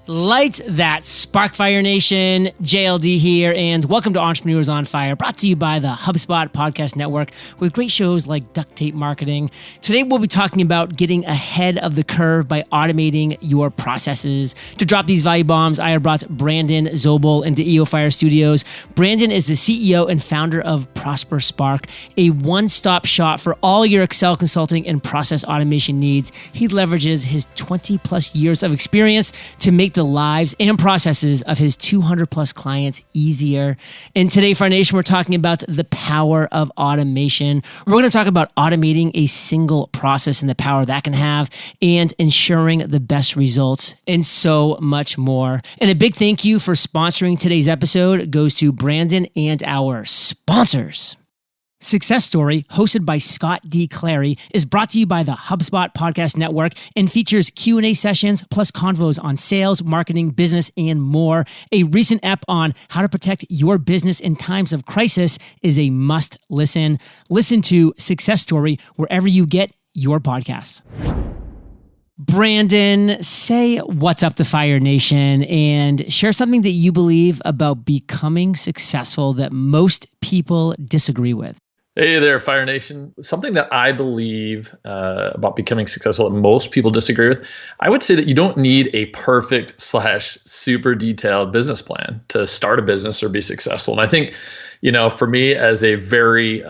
Light that spark, Fire Nation. JLD here, and welcome to Entrepreneurs on Fire, brought to you by the HubSpot Podcast Network with great shows like Duct Tape Marketing. Today, we'll be talking about getting ahead of the curve by automating your processes. To drop these value bombs, I have brought Brandon Zobel into EO Fire Studios. Brandon is the CEO and founder of ProsperSpark, a one-stop shop for all your Excel consulting and process automation needs. He leverages his 20-plus years of experience to make the lives and processes of his 200-plus clients easier. And today, Fire Nation, we're talking about the power of automation. We're going to talk about automating a single process and the power that can have, and ensuring the best results, and so much more. And a big thank you for sponsoring today's episode goes to Brandon and our sponsors. Success Story, hosted by Scott D. Clary, is brought to you by the HubSpot Podcast Network and features Q&A sessions plus convos on sales, marketing, business, and more. A recent ep on how to protect your business in times of crisis is a must listen. Listen to Success Story wherever you get your podcasts. Brandon, say what's up to Fire Nation and share something that you believe about becoming successful that most people disagree with. Hey there, Fire Nation. Something that I believe about becoming successful that most people disagree with, I would say that you don't need a perfect / super detailed business plan to start a business or be successful. And I think, for me as a very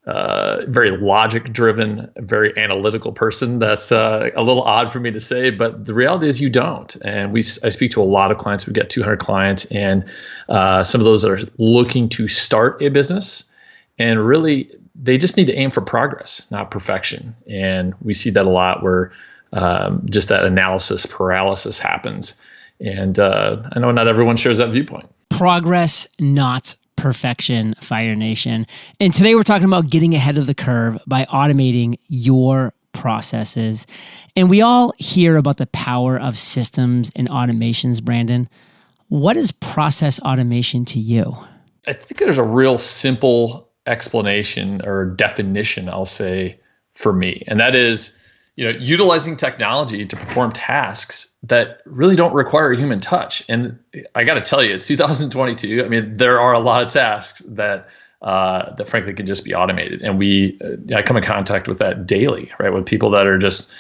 logic-driven, very analytical person, that's a little odd for me to say, but the reality is you don't. And I speak to a lot of clients. We've got 200 clients, and some of those are looking to start a business. And really, they just need to aim for progress, not perfection. And we see that a lot where just that analysis paralysis happens. And I know not everyone shares that viewpoint. Progress, not perfection, Fire Nation. And today we're talking about getting ahead of the curve by automating your processes. And we all hear about the power of systems and automations, Brandon. What is process automation to you? I think there's a real simple explanation or definition, I'll say, for me. And that is, utilizing technology to perform tasks that really don't require a human touch. And I got to tell you, it's 2022. I mean, there are a lot of tasks that frankly can just be automated. And I come in contact with that daily, right? With people that are just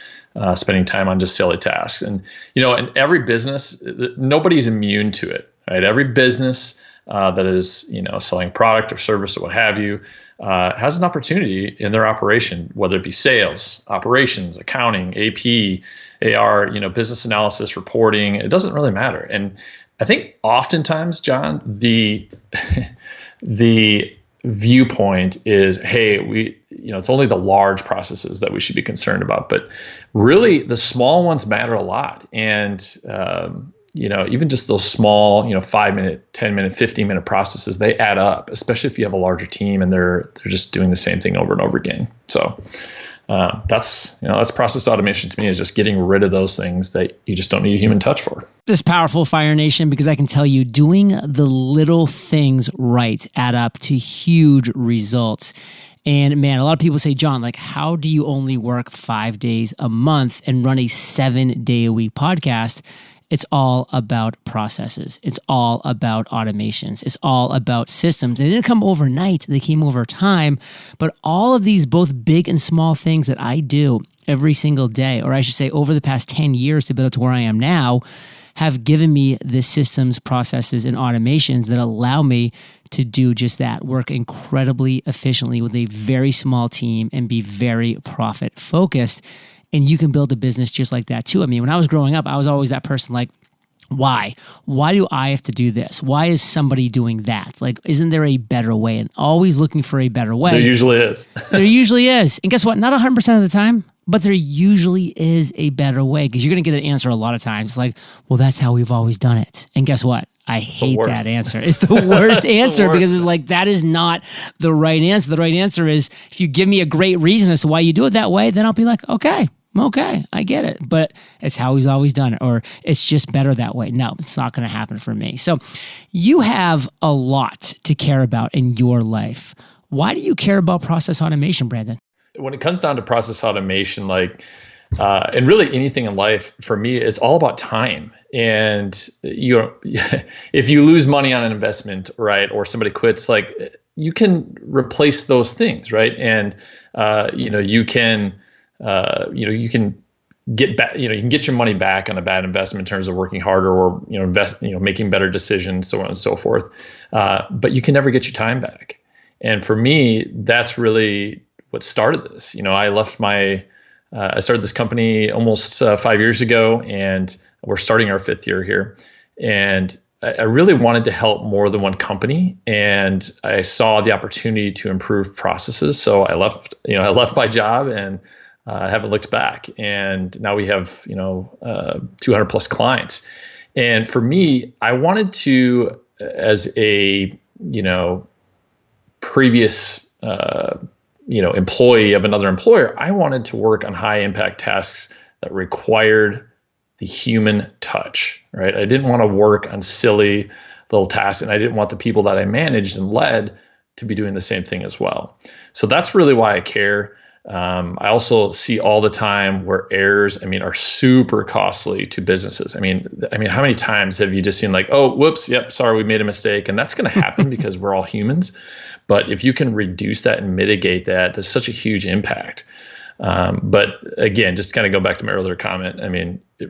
spending time on just silly tasks. And, in every business, nobody's immune to it, right? Every business that is, selling product or service or what have you, has an opportunity in their operation, whether it be sales, operations, accounting, AP, AR, business analysis, reporting. It doesn't really matter. And I think oftentimes, John, the viewpoint is, hey, it's only the large processes that we should be concerned about, but really the small ones matter a lot. And even just those small, 5-minute, 10-minute, 15-minute processes, they add up, especially if you have a larger team and they're just doing the same thing over and over again. So that's process automation to me, is just getting rid of those things that you just don't need a human touch for. This is powerful, Fire Nation, because I can tell you doing the little things right add up to huge results. And man, a lot of people say, John, how do you only work 5 days a month and run a 7-day-a-week podcast? It's all about processes. It's all about automations. It's all about systems. They didn't come overnight. They came over time. But all of these, both big and small things that I do every single day, or I should say over the past 10 years to build up to where I am now, have given me the systems, processes, and automations that allow me to do just that, work incredibly efficiently with a very small team and be very profit focused. And you can build a business just like that too. I mean, when I was growing up, I was always that person like, why? Why do I have to do this? Why is somebody doing that? Isn't there a better way? And always looking for a better way. There usually is. There usually is. And guess what? Not 100% of the time, but there usually is a better way, because you're going to get an answer a lot of times like, well, that's how we've always done it. And guess what? I hate that answer. It's the worst answer because it's like, that is not the right answer. The right answer is, if you give me a great reason as to why you do it that way, then I'll be like, okay, I get it. But it's how he's always done it, or it's just better that way. No, it's not going to happen for me. So you have a lot to care about in your life. Why do you care about process automation, Brandon? When it comes down to process automation, And really anything in life for me, it's all about time. And if you lose money on an investment, right, or somebody quits, like you can replace those things, right? And you can get back, you can get your money back on a bad investment in terms of working harder or making better decisions, so on and so forth. But you can never get your time back. And for me, that's really what started this. I started this company almost 5 years ago, and we're starting our 5th year here. And I really wanted to help more than one company, and I saw the opportunity to improve processes. So I left my job and haven't looked back. And now we have 200 plus clients. And for me, I wanted to, as a previous employee of another employer, I wanted to work on high impact tasks that required the human touch, right? I didn't want to work on silly little tasks, and I didn't want the people that I managed and led to be doing the same thing as well. So that's really why I care. I also see all the time where errors, are super costly to businesses. I mean, how many times have you just seen like, oh, whoops, yep, sorry, we made a mistake, and that's going to happen because we're all humans. But if you can reduce that and mitigate that, there's such a huge impact. But again, just kind of go back to my earlier comment.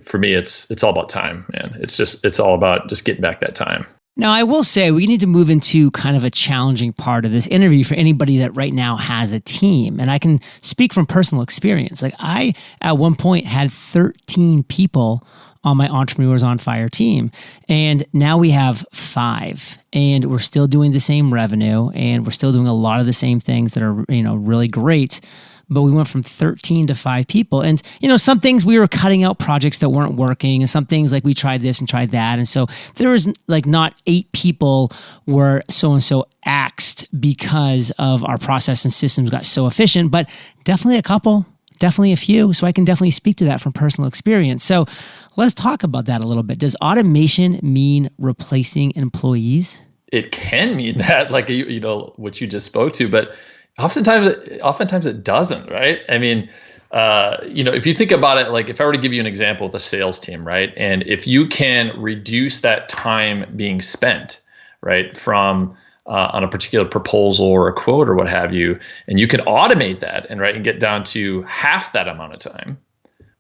For me, it's all about time, man. It's all about just getting back that time. Now, I will say we need to move into kind of a challenging part of this interview for anybody that right now has a team. And I can speak from personal experience. Like I, at one point, had 13 people on my Entrepreneurs on Fire team. And now we have 5, and we're still doing the same revenue, and we're still doing a lot of the same things that are, really great. But we went from 13 to 5 people. And, some things we were cutting out projects that weren't working, and some things like we tried this and tried that. And so there was like not 8 people were so-and-so axed because of our process and systems got so efficient, but definitely a couple. Definitely a few. So I can definitely speak to that from personal experience. So let's talk about that a little bit. Does automation mean replacing employees? It can mean that, like, what you just spoke to, but oftentimes it doesn't, right? If you think about it, like if I were to give you an example with a sales team, right? And if you can reduce that time being spent, right, from on a particular proposal or a quote or what have you, and you can automate that and get down to half that amount of time,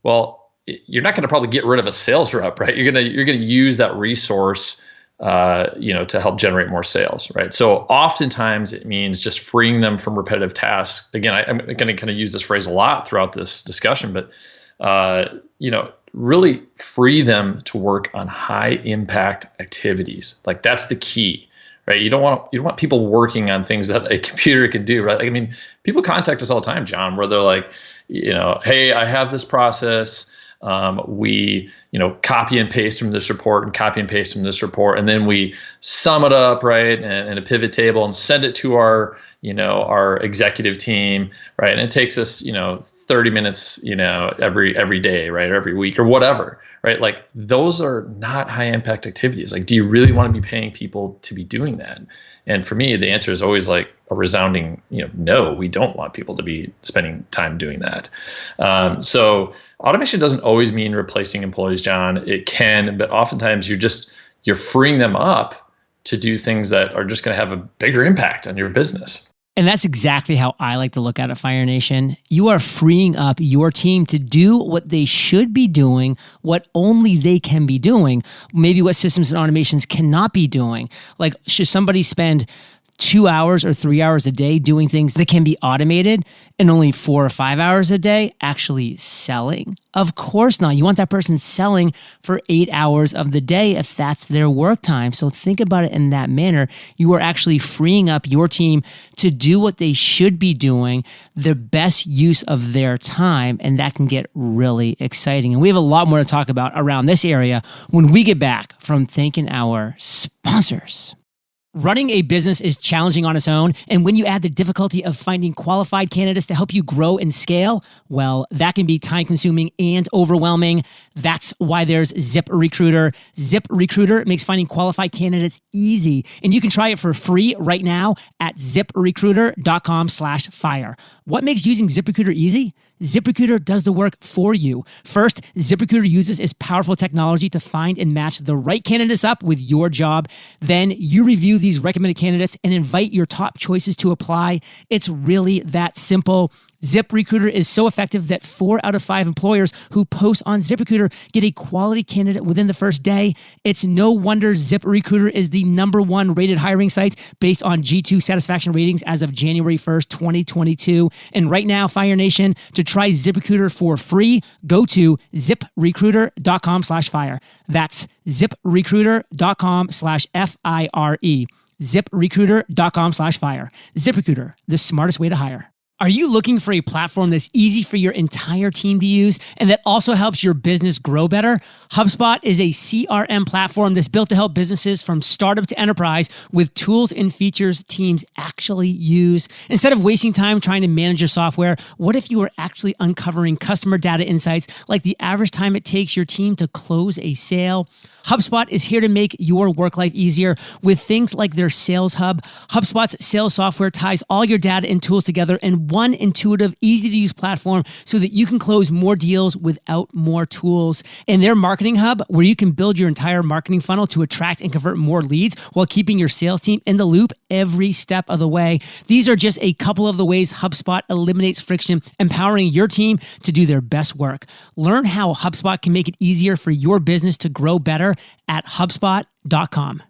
well, you're not going to probably get rid of a sales rep, right? You're going to use that resource, to help generate more sales, right? So oftentimes it means just freeing them from repetitive tasks. Again, I'm going to kind of use this phrase a lot throughout this discussion, but really free them to work on high impact activities. Like that's the key. Right, you don't want people working on things that a computer can do, right? People contact us all the time, John, where they're like, hey, I have this process. We, copy and paste from this report and copy and paste from this report, and then we sum it up, right, in a pivot table and send it to our executive team, right? And it takes us, 30 minutes, every day, right, or every week or whatever. Right? Like those are not high impact activities. Like, do you really want to be paying people to be doing that? And for me, the answer is always like a resounding, no, we don't want people to be spending time doing that. So automation doesn't always mean replacing employees, John. It can, but oftentimes you're freeing them up to do things that are just going to have a bigger impact on your business. And that's exactly how I like to look at it, Fire Nation. You are freeing up your team to do what they should be doing, what only they can be doing, maybe what systems and automations cannot be doing. Like, should somebody spend 2 hours or 3 hours a day doing things that can be automated and only 4 or 5 hours a day actually selling? Of course not. You want that person selling for 8 hours of the day if that's their work time. So think about it in that manner. You are actually freeing up your team to do what they should be doing, the best use of their time, and that can get really exciting. And we have a lot more to talk about around this area when we get back from thanking our sponsors. Running a business is challenging on its own, and when you add the difficulty of finding qualified candidates to help you grow and scale, well, that can be time-consuming and overwhelming. That's why there's ZipRecruiter. ZipRecruiter makes finding qualified candidates easy, and you can try it for free right now at ziprecruiter.com/fire. What makes using ZipRecruiter easy? ZipRecruiter does the work for you. First, ZipRecruiter uses its powerful technology to find and match the right candidates up with your job. Then you review these recommended candidates and invite your top choices to apply. It's really that simple. ZipRecruiter is so effective that 4 out of 5 employers who post on ZipRecruiter get a quality candidate within the first day. It's no wonder ZipRecruiter is the #1 rated hiring site based on G2 satisfaction ratings as of January 1st, 2022. And right now, Fire Nation, to try ZipRecruiter for free, go to ziprecruiter.com/fire. That's ziprecruiter.com/FIRE. ziprecruiter.com/fire. ZipRecruiter, the smartest way to hire. Are you looking for a platform that's easy for your entire team to use and that also helps your business grow better? HubSpot is a CRM platform that's built to help businesses from startup to enterprise with tools and features teams actually use. Instead of wasting time trying to manage your software, what if you were actually uncovering customer data insights like the average time it takes your team to close a sale? HubSpot is here to make your work life easier with things like their Sales Hub. HubSpot's sales software ties all your data and tools together in one intuitive, easy-to-use platform so that you can close more deals without more tools. And their Marketing Hub, where you can build your entire marketing funnel to attract and convert more leads while keeping your sales team in the loop every step of the way. These are just a couple of the ways HubSpot eliminates friction, empowering your team to do their best work. Learn how HubSpot can make it easier for your business to grow better at HubSpot.com.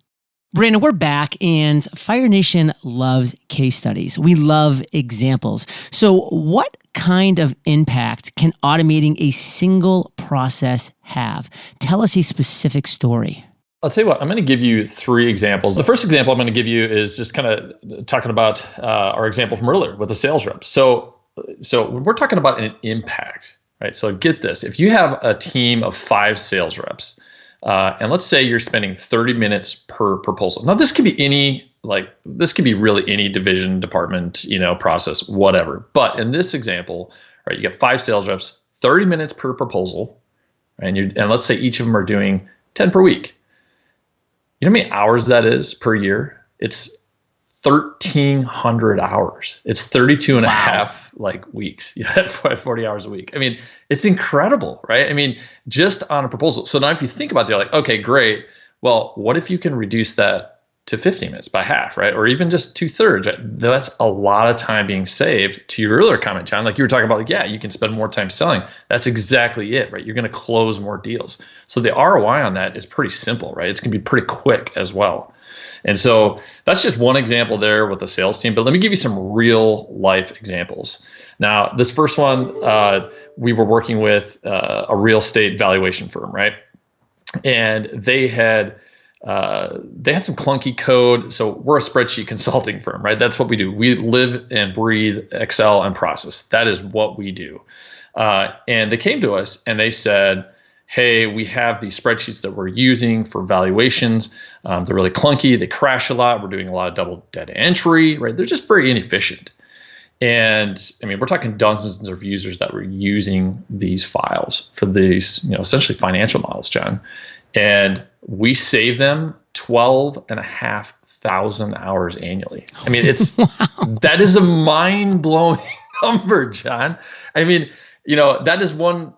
Brandon, we're back, and Fire Nation loves case studies. We love examples. So what kind of impact can automating a single process have? Tell us a specific story. I'll tell you what, I'm going to give you 3 examples. The first example I'm going to give you is just kind of talking about our example from earlier with the sales rep. So when we're talking about an impact, right? So get this, if you have a team of 5 sales reps, and let's say you're spending 30 minutes per proposal. Now, this could be really any division, department, process, whatever. But in this example, right, you got 5 sales reps, 30 minutes per proposal, and let's say each of them are doing 10 per week. You know how many hours that is per year? It's 1,300 hours. It's 32 and a half weeks, 40 hours a week. I mean, it's incredible, right? I mean, just on a proposal. So now if you think about it, you're like, okay, great. Well, what if you can reduce that to 15 minutes by half, right? Or even just 2/3, right? That's a lot of time being saved. To your earlier comment, John, like you were talking about, you can spend more time selling. That's exactly it, right? You're going to close more deals. So the ROI on that is pretty simple, right? It's going to be pretty quick as well. And so that's just one example there with the sales team, but let me give you some real life examples. Now, this first one, we were working with a real estate valuation firm, right? And they had some clunky code. So we're a spreadsheet consulting firm, right? That's what we do. We live and breathe Excel and process. That is what we do. And they came to us and they said, hey, we have these spreadsheets that we're using for valuations. They're really clunky. They crash a lot. We're doing a lot of double data entry, right? They're just very inefficient. And I mean, we're talking dozens of users that were using these files for these, essentially financial models, John. And we save them 12,500 hours annually. I mean, wow. That is a mind-blowing number, John. I mean, that is one,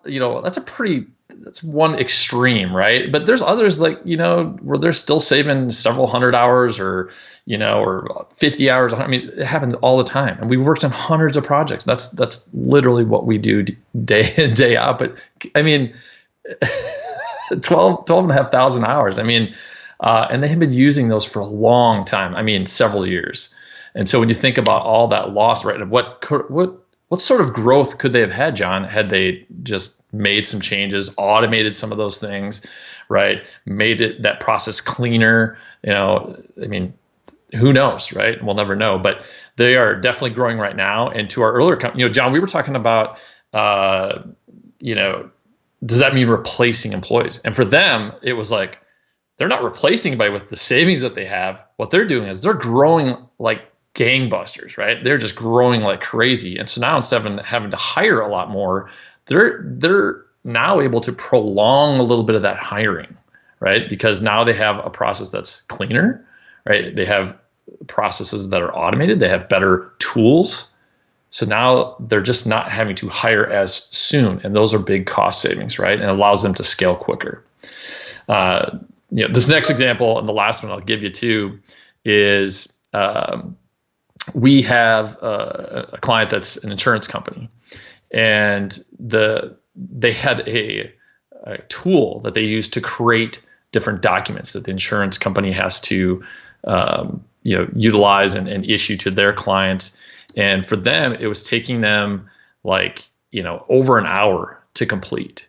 that's one extreme, right? But there's others where they're still saving several hundred hours or 50 hours. I mean, it happens all the time. And we've worked on hundreds of projects. That's literally what we do day in, day out. But I mean, 12,500 hours. I mean, and they have been using those for a long time. I mean, several years. And so when you think about all that loss, right, and what sort of growth could they have had, John, had they just made some changes, automated some of those things, right? Made that process cleaner. I mean, who knows, right? We'll never know. But they are definitely growing right now. And to our earlier, John, we were talking about, does that mean replacing employees? And for them, it was like, they're not replacing anybody with the savings that they have. What they're doing is they're growing like gangbusters, right? They're just growing like crazy. And so now instead of having to hire a lot more, they're now able to prolong a little bit of that hiring, right? Because now they have a process that's cleaner, right? They have processes that are automated. They have better tools. So now they're just not having to hire as soon. And those are big cost savings, right? And it allows them to scale quicker. This next example, and the last one I'll give you too, is we have a client that's an insurance company, and they had a tool that they use to create different documents that the insurance company has to utilize and issue to their clients. And for them, it was taking them over an hour to complete.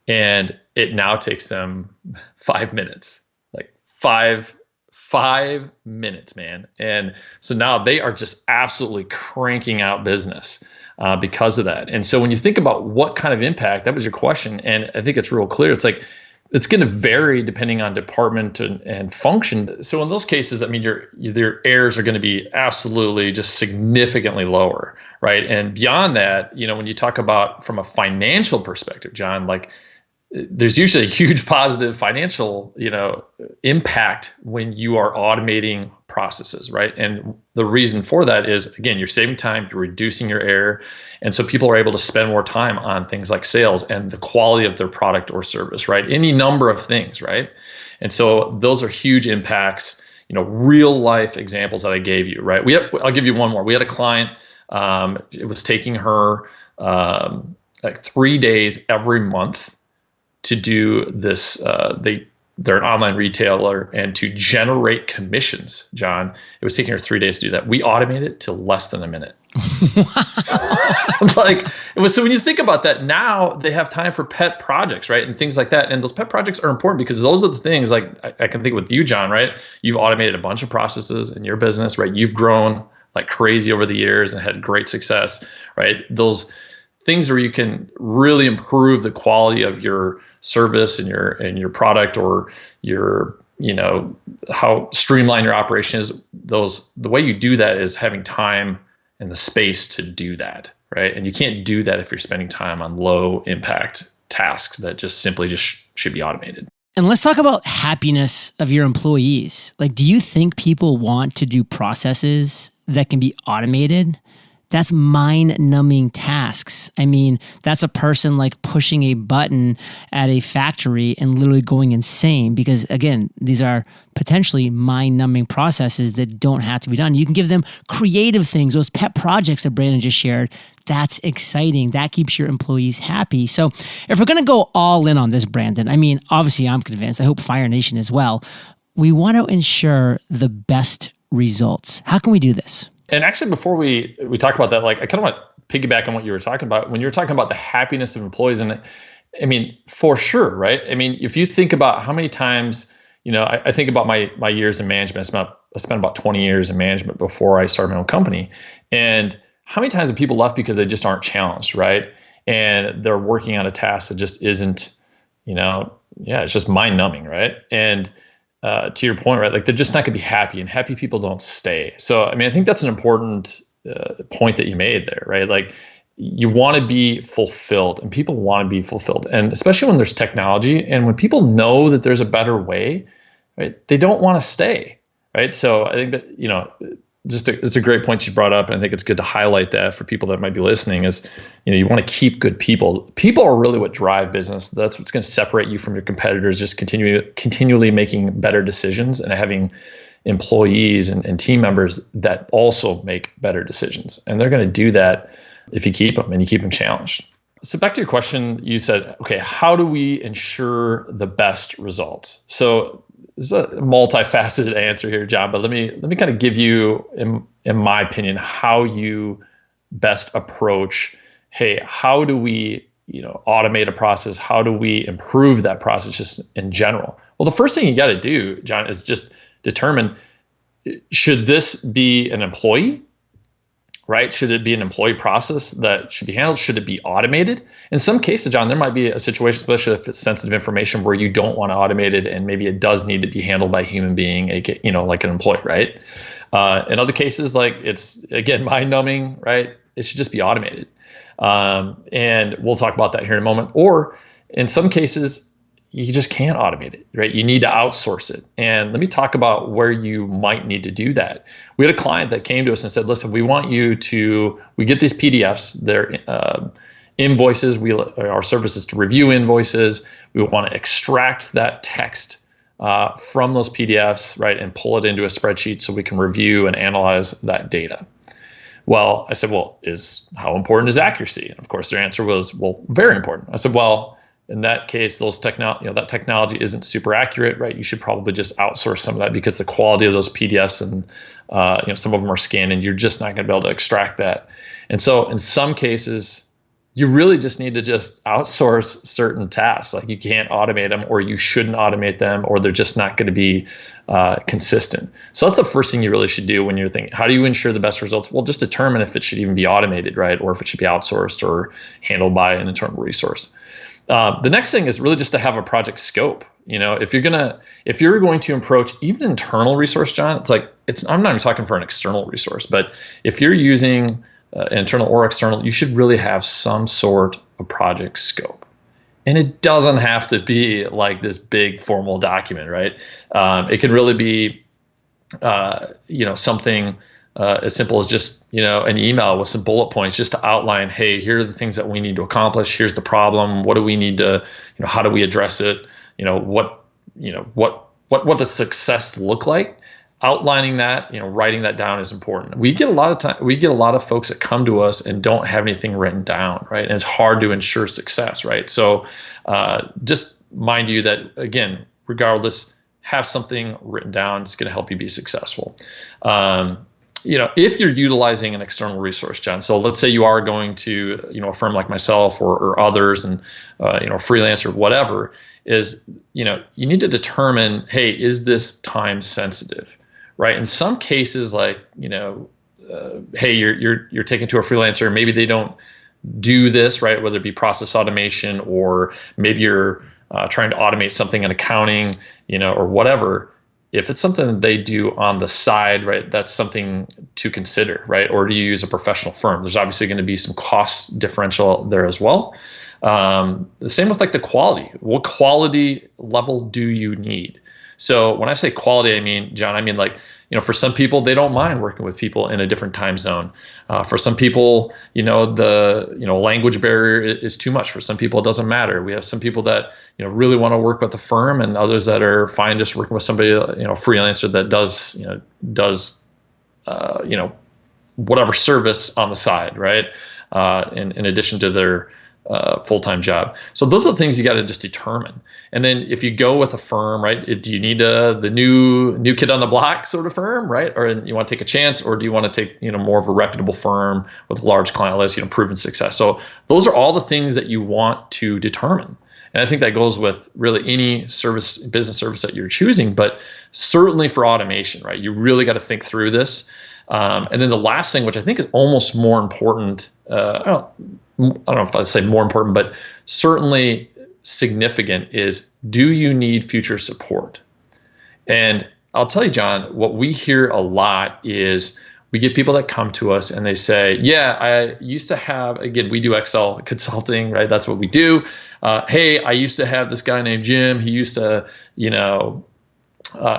And it now takes them 5 minutes, like five minutes, man. And so now they are just absolutely cranking out business because of that. And so when you think about what kind of impact, that was your question. And I think it's real clear. It's like, it's going to vary depending on department and function. So in those cases, I mean, your errors are going to be absolutely just significantly lower, right? And beyond that, when you talk about from a financial perspective, John, like there's usually a huge positive financial, impact when you are automating processes, right? And the reason for that is, again, you're saving time, you're reducing your error. And so people are able to spend more time on things like sales and the quality of their product or service, right? Any number of things, right? And so those are huge impacts, real life examples that I gave you, right? I'll give you one more. We had a client, it was taking her like 3 days every month to do this. They're an online retailer, and to generate commissions, John, it was taking her 3 days to do that. We automated it to less than a minute. So when you think about that, now they have time for pet projects, right? And things like that. And those pet projects are important because those are the things, like I can think with you, John, right? You've automated a bunch of processes in your business, right? You've grown like crazy over the years and had great success, right? Those things where you can really improve the quality of your service and your product, or your, how streamlined your operation is. The way you do that is having time and the space to do that, right? And you can't do that if you're spending time on low impact tasks that just simply should be automated. And let's talk about happiness of your employees. Like, do you think people want to do processes that can be automated? That's mind-numbing tasks. I mean, that's a person like pushing a button at a factory and literally going insane, because again, these are potentially mind-numbing processes that don't have to be done. You can give them creative things, those pet projects that Brandon just shared. That's exciting. That keeps your employees happy. So if we're going to go all in on this, Brandon, I mean, obviously I'm convinced, I hope Fire Nation as well, we want to ensure the best results. How can we do this? And actually, before we talk about that, like I kind of want to piggyback on what you were talking about when you were talking about the happiness of employees. And I mean, for sure, right? I mean, if you think about how many times, I think about my years in management. I spent about 20 years in management before I started my own company. And how many times have people left because they just aren't challenged, right? And they're working on a task that just isn't, it's just mind numbing, right? And to your point, right? Like they're just not going to be happy, and happy people don't stay. So, I mean, I think that's an important point that you made there, right? Like you want to be fulfilled, and people want to be fulfilled. And especially when there's technology and when people know that there's a better way, right? They don't want to stay, right? So I think that, it's a great point you brought up. And I think it's good to highlight that for people that might be listening is, you want to keep good people. People are really what drive business. That's what's going to separate you from your competitors, just continually making better decisions and having employees and team members that also make better decisions. And they're going to do that if you keep them and you keep them challenged. So back to your question, you said, okay, how do we ensure the best results? So this is a multifaceted answer here, John, but let me kind of give you, in my opinion, how you best approach, hey, how do we, automate a process? How do we improve that process just in general? Well, the first thing you got to do, John, is just determine, should this be an employee? Right? Should it be an employee process that should be handled? Should it be automated? In some cases, John, there might be a situation, especially if it's sensitive information, where you don't want to automate it, and maybe it does need to be handled by a human being, like an employee, right? In other cases, like it's, again, mind-numbing, right? It should just be automated. And we'll talk about that here in a moment. Or in some cases, you just can't automate it, right? You need to outsource it. And let me talk about where you might need to do that. We had a client that came to us and said, listen, we get these PDFs, they're invoices, our service is to review invoices. We want to extract that text from those PDFs, right, and pull it into a spreadsheet so we can review and analyze that data. Well, I said, well, how important is accuracy? And of course, their answer was, well, very important. I said, well, in that case, that technology isn't super accurate, right? You should probably just outsource some of that because the quality of those PDFs and some of them are scanned, and you're just not going to be able to extract that. And so, in some cases, you really just need to just outsource certain tasks. Like you can't automate them, or you shouldn't automate them, or they're just not going to be consistent. So that's the first thing you really should do when you're thinking, how do you ensure the best results? Well, just determine if it should even be automated, right? Or if it should be outsourced or handled by an internal resource. The next thing is really just to have a project scope. If you're going to approach even internal resource, John, I'm not even talking for an external resource, but if you're using internal or external, you should really have some sort of project scope. And it doesn't have to be like this big formal document, right? It can really be, something as simple as just, an email with some bullet points just to outline, hey, here are the things that we need to accomplish. Here's the problem. What do we need to, how do we address it? What does success look like? Outlining that, writing that down is important. We get a lot of folks that come to us and don't have anything written down, right? And it's hard to ensure success, right? So just mind you that, again, regardless, have something written down. It's going to help you be successful. If you're utilizing an external resource, John, so let's say you are going to, a firm like myself or others and, freelance or whatever, is, you need to determine, hey, is this time sensitive? Right. In some cases, like, hey, you're taking to a freelancer, maybe they don't do this, right? Whether it be process automation, or maybe you're trying to automate something in accounting, or whatever. If it's something that they do on the side, right, that's something to consider, right? Or do you use a professional firm? There's obviously going to be some cost differential there as well. The same with like the quality. What quality level do you need? So when I say quality, I mean, John, like, for some people, they don't mind working with people in a different time zone. For some people, the language barrier is too much. For some people, it doesn't matter. We have some people that, really want to work with a firm, and others that are fine just working with somebody, freelancer that does whatever service on the side, right? In addition to their full-time job. So those are the things you got to just determine. And then if you go with a firm, right, do you need the new kid on the block sort of firm, right? Or you want to take a chance, or do you want to take, more of a reputable firm with a large client list, proven success? So those are all the things that you want to determine. And I think that goes with really any business service that you're choosing, but certainly for automation, right? You really got to think through this. And then the last thing, which I think is almost more important, I don't know if I'd say more important, but certainly significant, is, do you need future support? And I'll tell you, John, what we hear a lot is we get people that come to us and they say, yeah, I used to have, again, we do Excel consulting, right? That's what we do. Hey, I used to have this guy named Jim. He used to,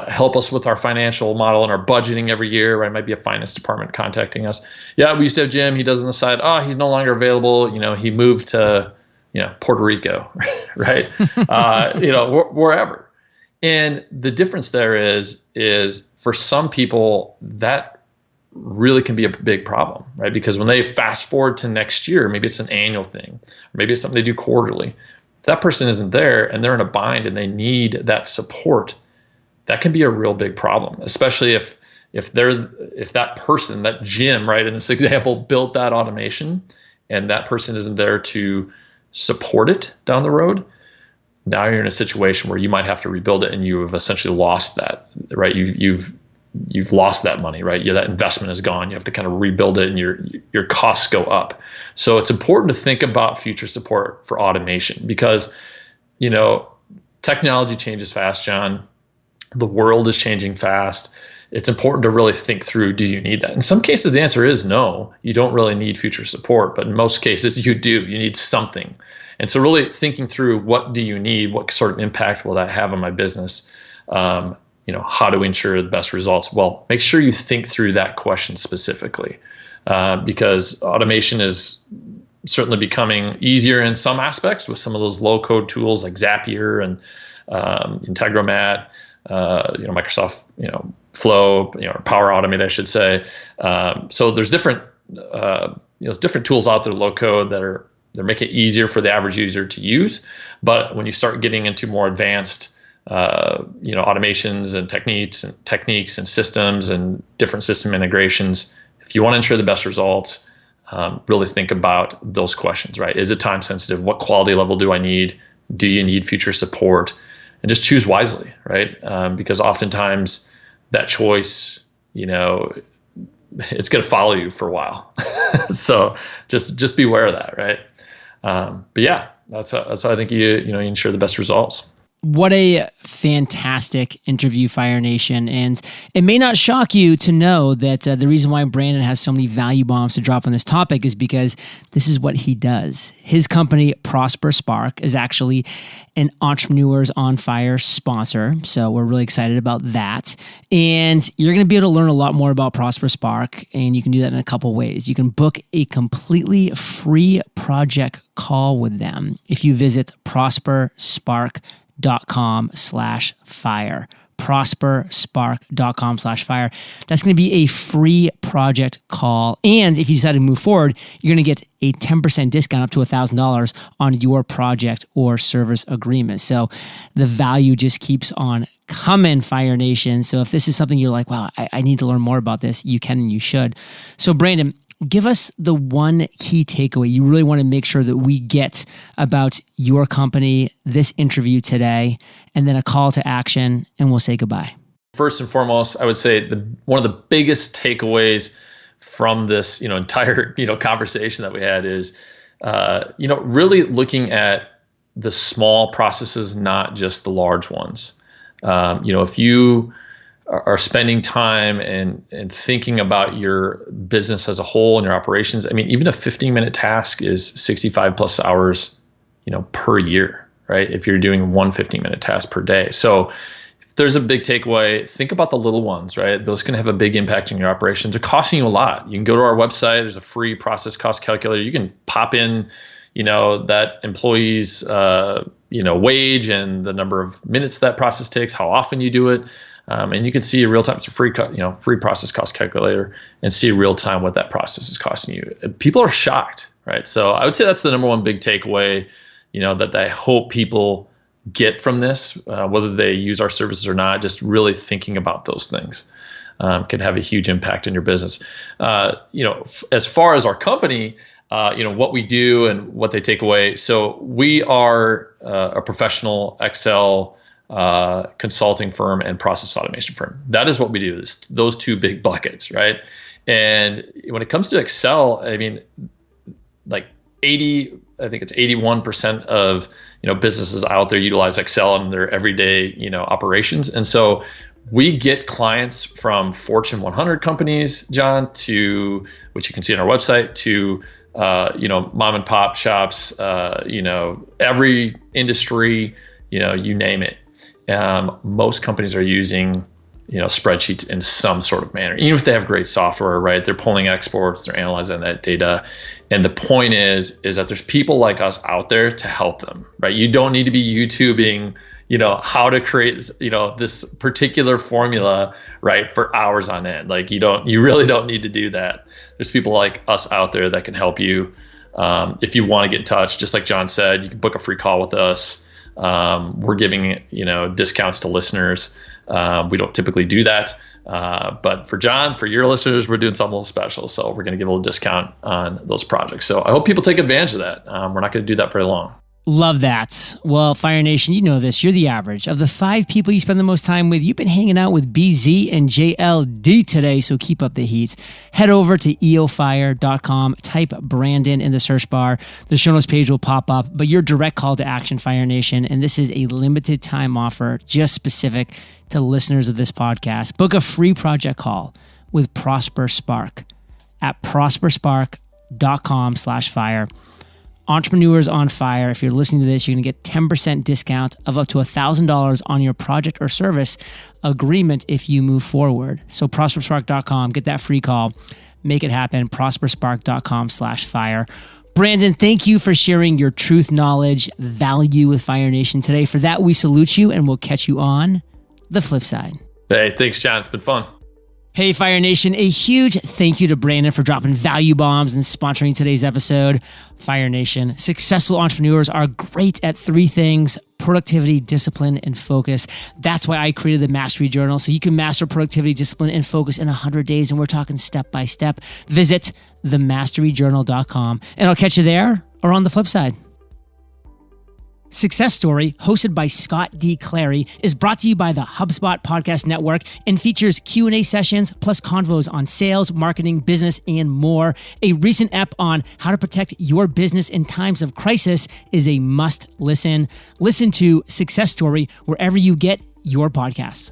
help us with our financial model and our budgeting every year, right? It might be a finance department contacting us. Yeah, we used to have Jim. He does on the side. Oh, he's no longer available. He moved to, Puerto Rico, right? Wherever. And the difference there is for some people that really can be a big problem, right? Because when they fast forward to next year, maybe it's an annual thing, or maybe it's something they do quarterly. If that person isn't there and they're in a bind and they need that support, that can be a real big problem, especially if that person, that Jim, right, in this example, built that automation and that person isn't there to support it down the road. Now you're in a situation where you might have to rebuild it, and you have essentially lost that, right? You've lost that money, right? Yeah, that investment is gone. You have to kind of rebuild it, and your costs go up. So it's important to think about future support for automation because, technology changes fast, John. The world is changing fast. it's important to really think through, do you need that? In some cases, the answer is no, you don't really need future support, but in most cases you do, you need something. And so really thinking through, what do you need? What sort of impact will that have on my business? How do we ensure the best results? Well, make sure you think through that question specifically, because automation is certainly becoming easier in some aspects with some of those low code tools like Zapier and Integromat, Microsoft, Flow, Power Automate, I should say. So there's different tools out there, low code, they're making it easier for the average user to use. But when you start getting into more advanced, automations and techniques and systems and different system integrations, if you want to ensure the best results, really think about those questions, right? Is it time sensitive? What quality level do I need? Do you need future support? And just choose wisely, right? Because oftentimes that choice, it's going to follow you for a while. So just be aware of that, right? But yeah, that's how I think you ensure the best results. What a fantastic interview, Fire Nation. And it may not shock you to know that the reason why Brandon has so many value bombs to drop on this topic is because this is what he does. His company, ProsperSpark, is actually an Entrepreneurs on Fire sponsor. So we're really excited about that. And you're going to be able to learn a lot more about ProsperSpark. And you can do that in a couple ways. You can book a completely free project call with them if you visit ProsperSpark.com/fire. ProsperSpark.com/fire. That's going to be a free project call. And if you decide to move forward, you're going to get a 10% discount up to $1,000 on your project or service agreement. So the value just keeps on coming, Fire Nation. So if this is something you're like, wow, I need to learn more about this, you can and you should. So Brandon, give us the one key takeaway you really want to make sure that we get about your company, this interview today, and then a call to action, and we'll say goodbye. First and foremost, I would say one of the biggest takeaways from this, entire, conversation that we had is, really looking at the small processes, not just the large ones. If you are spending time and thinking about your business as a whole and your operations, I mean, even a 15-minute task is 65 plus hours, per year, right? If you're doing one 15-minute task per day. So if there's a big takeaway, think about the little ones, right? Those can have a big impact on your operations. They're costing you a lot. You can go to our website. There's a free process cost calculator. You can pop in, that employee's, wage and the number of minutes that process takes, how often you do it. And you can see real time. It's a free process cost calculator, and see real time what that process is costing you. People are shocked, right? So I would say that's the number one big takeaway, that I hope people get from this, whether they use our services or not. Just really thinking about those things can have a huge impact in your business. As far as our company, what we do and what they take away. So we are a professional Excel consulting firm and process automation firm. That is what we do, is those two big buckets, right? And when it comes to Excel, I mean, like 81% of businesses out there utilize Excel in their everyday operations. And so we get clients from Fortune 100 companies, John, to which you can see on our website, to mom and pop shops, every industry, you name it. Most companies are using, spreadsheets in some sort of manner, even if they have great software, right? They're pulling exports, they're analyzing that data. And the point is that there's people like us out there to help them, right? You don't need to be YouTubing, how to create, this particular formula, right, for hours on end. Like you really don't need to do that. There's people like us out there that can help you. If you want to get in touch, just like John said, you can book a free call with us. We're giving, discounts to listeners. We don't typically do that. But for John, for your listeners, we're doing something a little special. So we're going to give a little discount on those projects. So I hope people take advantage of that. We're not going to do that very long. Love that. Well, Fire Nation, you know this. You're the average. Of the 5 people you spend the most time with, you've been hanging out with BZ and JLD today, so keep up the heat. Head over to eofire.com, type Brandon in the search bar. The show notes page will pop up, but your direct call to action, Fire Nation, and this is a limited time offer just specific to listeners of this podcast. Book a free project call with ProsperSpark at ProsperSpark.com/fire. Entrepreneurs on Fire. If you're listening to this, you're going to get 10% discount of up to $1,000 on your project or service agreement if you move forward. So ProsperSpark.com, get that free call. Make it happen. ProsperSpark.com/fire. Brandon, thank you for sharing your truth, knowledge, value with Fire Nation today. For that, we salute you and we'll catch you on the flip side. Hey, thanks, John. It's been fun. Hey, Fire Nation, a huge thank you to Brandon for dropping value bombs and sponsoring today's episode. Fire Nation, successful entrepreneurs are great at 3 things: productivity, discipline, and focus. That's why I created the Mastery Journal, so you can master productivity, discipline, and focus in 100 days, and we're talking step by step. Visit themasteryjournal.com, and I'll catch you there or on the flip side. Success Story, hosted by Scott D. Clary, is brought to you by the HubSpot Podcast Network and features Q&A sessions plus convos on sales, marketing, business, and more. A recent ep on how to protect your business in times of crisis is a must listen. Listen to Success Story wherever you get your podcasts.